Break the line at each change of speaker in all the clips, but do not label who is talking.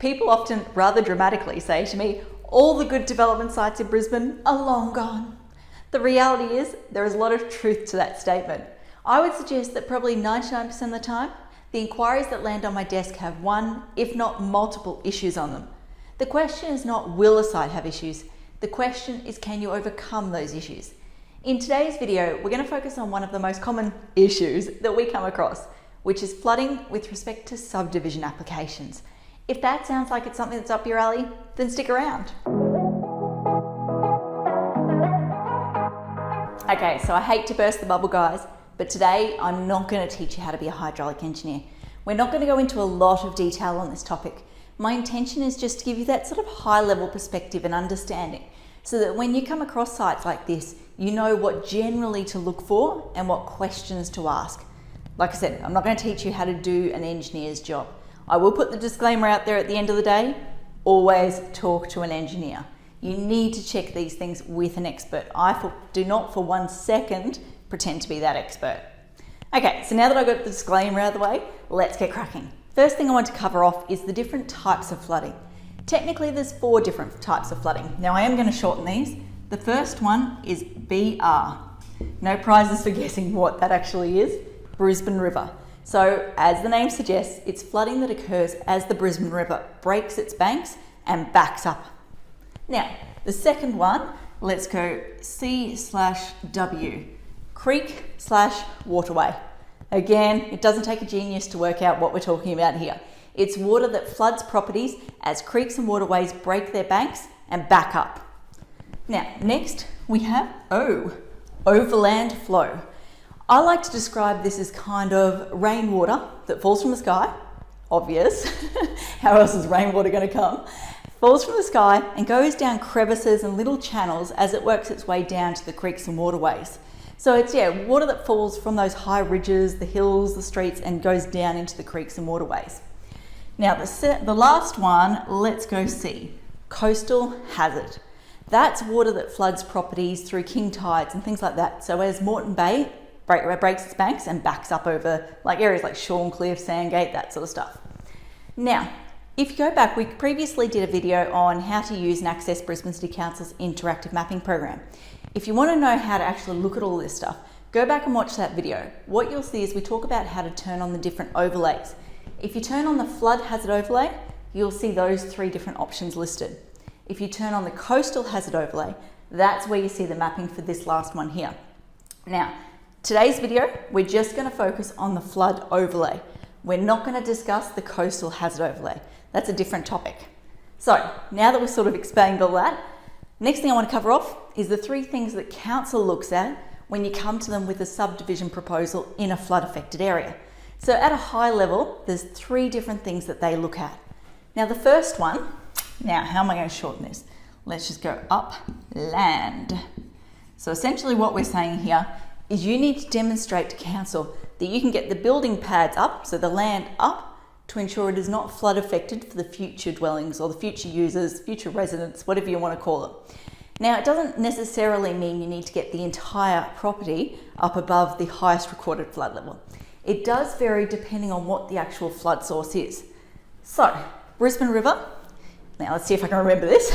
People often rather dramatically say to me, all the good development sites in Brisbane are long gone. The reality is there is a lot of truth to that statement. I would suggest that probably 99% of the time, the inquiries that land on my desk have one, if not multiple issues on them. The question is not will a site have issues, the question is can you overcome those issues? In today's video, we're going to focus on one of the most common issues that we come across, which is flooding with respect to subdivision applications. If that sounds like it's something that's up your alley, then stick around. Okay, so I hate to burst the bubble, guys, but today I'm not going to teach you how to be a hydraulic engineer. We're not going to go into a lot of detail on this topic. My intention is just to give you that sort of high-level perspective and understanding so that when you come across sites like this, you know what generally to look for and what questions to ask. Like I said, I'm not going to teach you how to do an engineer's job. I will put the disclaimer out there at the end of the day, always talk to an engineer. You need to check these things with an expert. Do not for 1 second pretend to be that expert. Okay, so now that I've got the disclaimer out of the way, let's get cracking. First thing I want to cover off is the different types of flooding. Technically, there's 4 different types of flooding. Now, I am going to shorten these. The first one is BR. No prizes for guessing what that actually is. Brisbane River. So, as the name suggests, it's flooding that occurs as the Brisbane River breaks its banks and backs up. Now, the second one, let's go C/W. Creek/waterway. Again, it doesn't take a genius to work out what we're talking about here. It's water that floods properties as creeks and waterways break their banks and back up. Now, next we have O, Overland Flow. I like to describe this as kind of rainwater that falls from the sky. Obvious. How else is rainwater going to come? Falls from the sky and goes down crevices and little channels as it works its way down to the creeks and waterways. So it's, water that falls from those high ridges, the hills, the streets, and goes down into the creeks and waterways. Now, the last one, let's go C, coastal hazard. That's water that floods properties through king tides and things like that. So as Moreton Bay breaks its banks and backs up over like areas like Shorncliffe, Sandgate, that sort of stuff. Now, if you go back, we previously did a video on how to use and access Brisbane City Council's interactive mapping program. If you want to know how to actually look at all this stuff, go back and watch that video. What you'll see is we talk about how to turn on the different overlays. If you turn on the flood hazard overlay, you'll see those 3 different options listed. If you turn on the coastal hazard overlay, that's where you see the mapping for this last one here. Now, today's video, we're just going to focus on the flood overlay. We're not going to discuss the coastal hazard overlay. That's a different topic. So now that we've sort of explained all that, next thing I want to cover off is the 3 things that council looks at when you come to them with a subdivision proposal in a flood affected area. So at a high level, there's 3 different things that they look at. Now the first one, now how am I going to shorten this? Let's just go up land. So essentially what we're saying here is you need to demonstrate to council that you can get the building pads up, so the land up, to ensure it is not flood affected for the future dwellings or the future users, future residents, whatever you want to call them. Now, it doesn't necessarily mean you need to get the entire property up above the highest recorded flood level. It does vary depending on what the actual flood source is. So, Brisbane River, now let's see if I can remember this.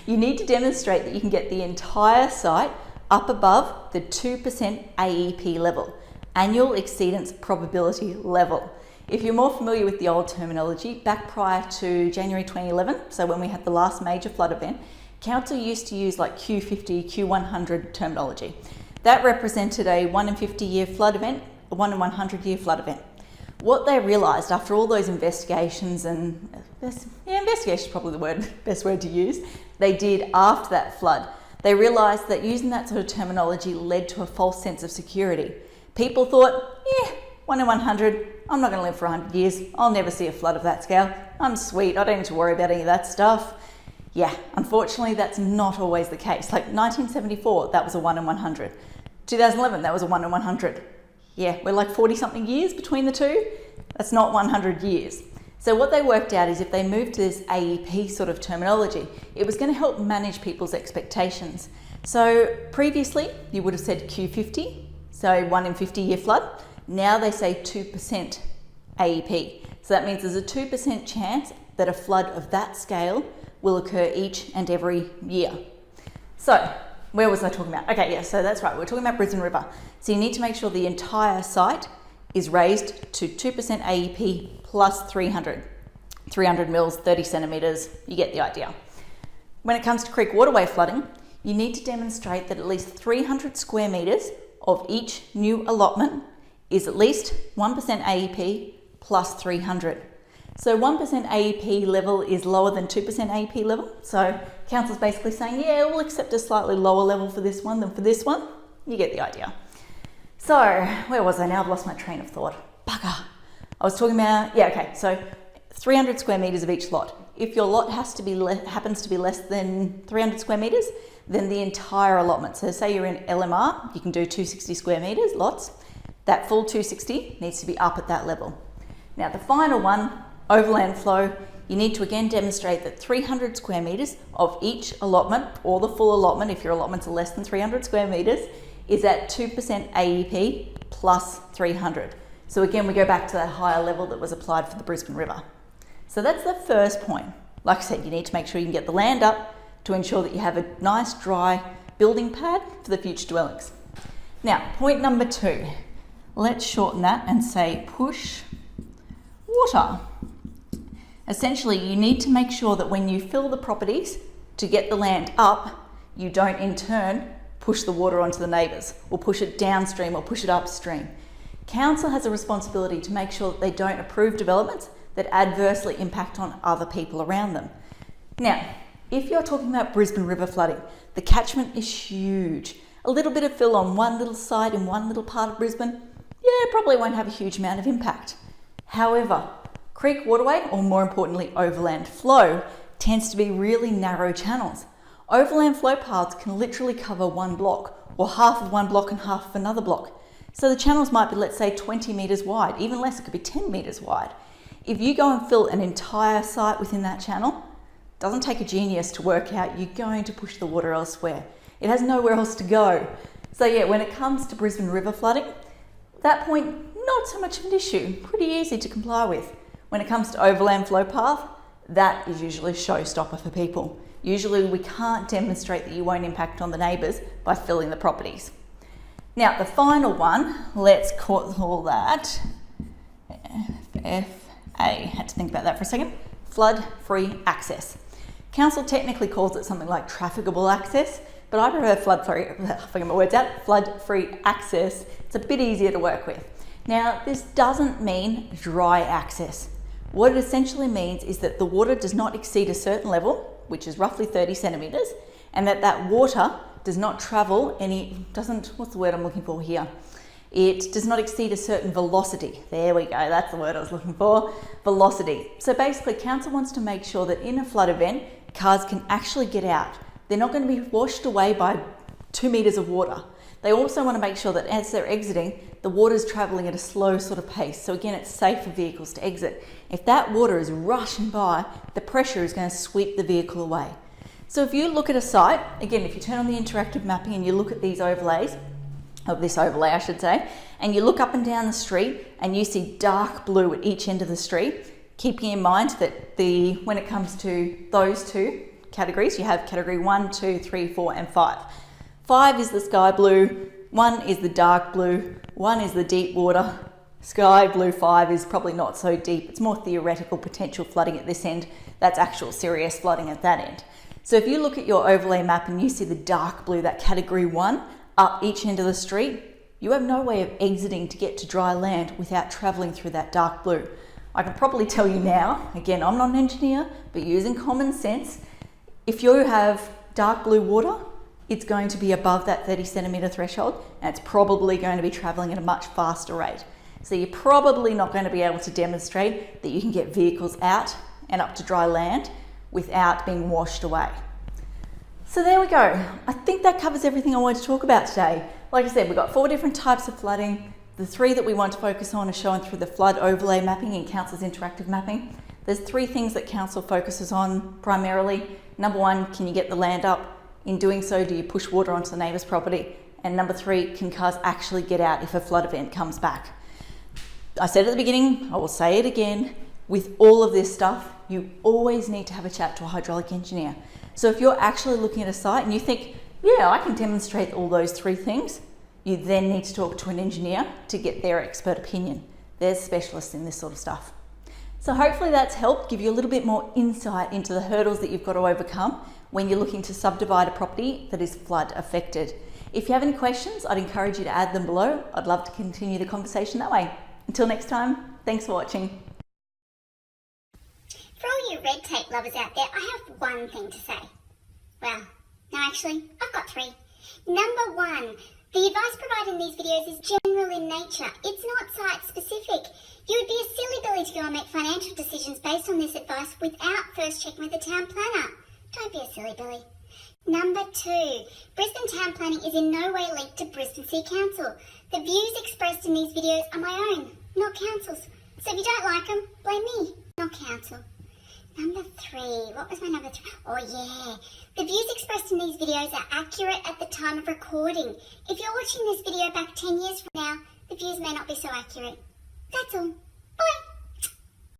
You need to demonstrate that you can get the entire site up above the 2% AEP level, annual exceedance probability level. If you're more familiar with the old terminology, back prior to January 2011, so when we had the last major flood event, council used to use like Q50, Q100 terminology. That represented a 1 in 50 year flood event, a 1 in 100 year flood event. What they realised after all those investigations, and investigation is probably the best word to use, they did after that flood, they realised that using that sort of terminology led to a false sense of security. People thought, 1 in 100, I'm not going to live for 100 years. I'll never see a flood of that scale. I'm sweet. I don't need to worry about any of that stuff. Yeah, unfortunately, that's not always the case. Like 1974, that was a 1 in 100. 2011, that was a 1 in 100. Yeah, we're like 40 something years between the two. That's not 100 years. So what they worked out is if they moved to this AEP sort of terminology, it was going to help manage people's expectations. So previously, you would have said Q50, so 1 in 50 year flood. Now they say 2% AEP. So that means there's a 2% chance that a flood of that scale will occur each and every year. So where was I talking about? Okay, yeah, so that's right. We're talking about Brisbane River. So you need to make sure the entire site is raised to 2% AEP plus 300. 300 mils, 30 centimetres, you get the idea. When it comes to creek waterway flooding, you need to demonstrate that at least 300 square metres of each new allotment is at least 1% AEP plus 300. So 1% AEP level is lower than 2% AEP level. So council's basically saying, yeah, we'll accept a slightly lower level for this one than for this one. You get the idea. So where was I now? I've lost my train of thought. Bugger. I was talking about, yeah, okay. So 300 square metres of each lot. If your lot happens to be less than 300 square metres, then the entire allotment. So say you're in LMR, you can do 260 square metres, lots. That full 260 needs to be up at that level. Now the final one, Overland Flow, you need to again demonstrate that 300 square metres of each allotment, or the full allotment if your allotments are less than 300 square metres, is at 2% AEP plus 300. So again, we go back to that higher level that was applied for the Brisbane River. So that's the first point. Like I said, you need to make sure you can get the land up to ensure that you have a nice dry building pad for the future dwellings. Now, point number 2. Let's shorten that and say push water. Essentially, you need to make sure that when you fill the properties to get the land up, you don't in turn push the water onto the neighbours or push it downstream or push it upstream. Council has a responsibility to make sure that they don't approve developments that adversely impact on other people around them. Now, if you're talking about Brisbane River flooding, the catchment is huge. A little bit of fill on one little site in one little part of Brisbane, yeah, probably won't have a huge amount of impact. However, creek waterway, or more importantly, overland flow, tends to be really narrow channels. Overland flow paths can literally cover one block, or half of one block and half of another block. So the channels might be, let's say, 20 metres wide, even less, it could be 10 metres wide. If you go and fill an entire site within that channel, it doesn't take a genius to work out you're going to push the water elsewhere. It has nowhere else to go. So yeah, when it comes to Brisbane River flooding, at that point, not so much of an issue, pretty easy to comply with. When it comes to overland flow path, that is usually a showstopper for people. Usually we can't demonstrate that you won't impact on the neighbours by filling the properties. Now the final one, let's call that FA, had to think about that for a second, flood-free access. Council technically calls it something like trafficable access, but I prefer flood-free access. It's a bit easier to work with. Now this doesn't mean dry access. What it essentially means is that the water does not exceed a certain level, which is roughly 30 centimetres, and that water does not travel what's the word I'm looking for here? It does not exceed a certain velocity. There we go, that's the word I was looking for, velocity. So basically, council wants to make sure that in a flood event, cars can actually get out. They're not going to be washed away by 2 metres of water. They also want to make sure that as they're exiting, the water's travelling at a slow sort of pace. So again, it's safe for vehicles to exit. If that water is rushing by, the pressure is going to sweep the vehicle away. So if you look at a site, again, if you turn on the interactive mapping and you look at these overlays, of this overlay I should say, and you look up and down the street and you see dark blue at each end of the street, keeping in mind that when it comes to those two categories, you have category 1, 2, 3, 4 and 5. 5 is the sky blue, 1 is the dark blue, 1 is the deep water. Sky blue 5 is probably not so deep. It's more theoretical potential flooding at this end. That's actual serious flooding at that end. So if you look at your overlay map and you see the dark blue, that category 1, up each end of the street, you have no way of exiting to get to dry land without travelling through that dark blue. I can probably tell you now, again, I'm not an engineer, but using common sense, if you have dark blue water, it's going to be above that 30 centimetre threshold and it's probably going to be travelling at a much faster rate. So you're probably not going to be able to demonstrate that you can get vehicles out and up to dry land without being washed away. So there we go. I think that covers everything I wanted to talk about today. Like I said, we've got 4 different types of flooding. The 3 that we want to focus on are shown through the flood overlay mapping in Council's interactive mapping. There's 3 things that Council focuses on primarily. Number 1, can you get the land up? In doing so, do you push water onto the neighbour's property? And number 3, can cars actually get out if a flood event comes back? I said at the beginning, I will say it again, with all of this stuff, you always need to have a chat to a hydraulic engineer. So if you're actually looking at a site and you think, yeah, I can demonstrate all those 3 things, you then need to talk to an engineer to get their expert opinion. They're specialists in this sort of stuff. So hopefully that's helped give you a little bit more insight into the hurdles that you've got to overcome when you're looking to subdivide a property that is flood affected. If you have any questions, I'd encourage you to add them below. I'd love to continue the conversation that way. Until next time, thanks for watching.
For all you red tape lovers out there, I have one thing to say. Well, no, actually, I've got 3. Number 1, the advice provided in these videos is general in nature. It's not site specific. You would be a silly billy to go and make financial decisions based on this advice without first checking with the town planner. Don't be a silly billy. Number 2, Brisbane town planning is in no way linked to Brisbane City Council. The views expressed in these videos are my own, not council's. So if you don't like them, blame me, not council. Number 3, what was my number 3? Oh yeah, the views expressed in these videos are accurate at the time of recording. If you're watching this video back 10 years from now, the views may not be so accurate. That's all. Bye.